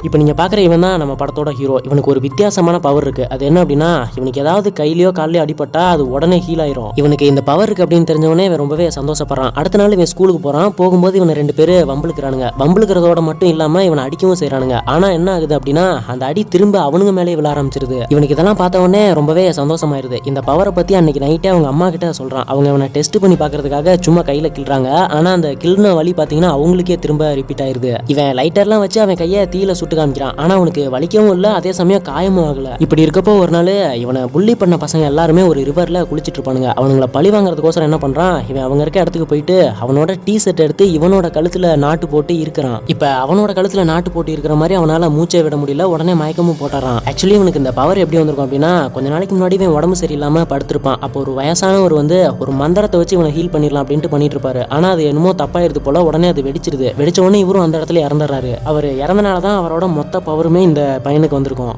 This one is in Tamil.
இப்போ நீங்கள் பார்க்குற இவன் தான் நம்ம படத்தோட ஹீரோ. இவனுக்கு ஒரு வித்தியாசமான பவர் இருக்குது. அது என்ன அப்படின்னா, இவனுக்கு ஏதாவது கையிலையோ காலையோ அடிபட்டா அது உடனே ஹீல் ஆயிரும். இவனுக்கு இந்த பவர் இருக்குது அப்படின்னு தெரிஞ்சவனே இவன் ரொம்பவே சந்தோஷப்படுறான். அடுத்த நாள் இவன் ஸ்கூலுக்கு போகிறான். போகும்போது இவனை 2 பேர் வம்புலுக்குறானுங்க. வம்புலுக்கிறதோட மட்டும் இல்லாமல் இவனை அடிக்கவும் செய்கிறானுங்க. ஆனால் என்ன ஆகுது அப்படின்னா, அந்த அடி திரும்ப அவனுங்க மேலே விழ ஆரம்பிச்சிருது. இவனுக்கு இதெல்லாம் பார்த்த உடனே ரொம்பவே சந்தோஷமாயிருது. இந்த பவரை பற்றி அன்னைக்கு நைட்டே அவங்க அம்மா கிட்ட சொல்கிறான். அவங்க இவனை டெஸ்ட் பண்ணி பார்க்கறதுக்காக சும்மா கையில் கிள்றாங்க. ஆனால் அந்த கிள்ன வலி பார்த்தீங்கன்னா அவங்களுக்கே திரும்ப ரிப்பீட் ஆயிருது. இவன் லைட்டர்லாம் வச்சு அவன் கையை தீயில சுட்டு காமிக்கிறான். ஆனா அவனுக்கு வலிக்கவும் இல்லை, அதே சமயம் காயமும் ஆகல. இப்படி இருக்கப்போ ஒரு நாள் இவனை புள்ளி பண்ண பசங்க எல்லாருமே ஒரு ரிவர்ல குளிச்சிட்டு இருப்பானுங்க. அவனுங்களை பழி வாங்குறதுக்கோசரம் என்ன பண்றான், இவன் அவங்க இருக்க இடத்துக்கு போயிட்டு அவனோட டீ ஷர்ட் எடுத்து இவனோட கழுத்துல நாட்டு போட்டு இருக்கிறான். இப்ப அவனோட கழுத்துல நாட்டு போட்டு இருக்கிற மாதிரி அவனால மூச்சை விட முடியல. உடனே மயக்கமும் போட்டாரான். ஆக்சுவலி இவனுக்கு இந்த பவர் எப்படி வந்திருக்கும் அப்படின்னா, கொஞ்ச நாளைக்கு முன்னாடி இவன் உடம்பு சரியில்லாம படுத்திருப்பான். அப்போ ஒரு வயசானவர் வந்து ஒரு மந்திரத்தை வச்சு இவனை ஹீல் பண்ணிடலாம் அப்படின்ட்டு பண்ணிட்டு இருப்பாரு. ஆனா அது என்னமோ தப்பாயிருது போல. உடனே அது வெடிச்சிருது. வெடிச்ச உடனே இவரும் அந்த இடத்துல இறந்துறாரு. அவர் இறந்தனால தான் அவரோட மொத்த பவருமே இந்த பையனுக்கு வந்திருக்கும்.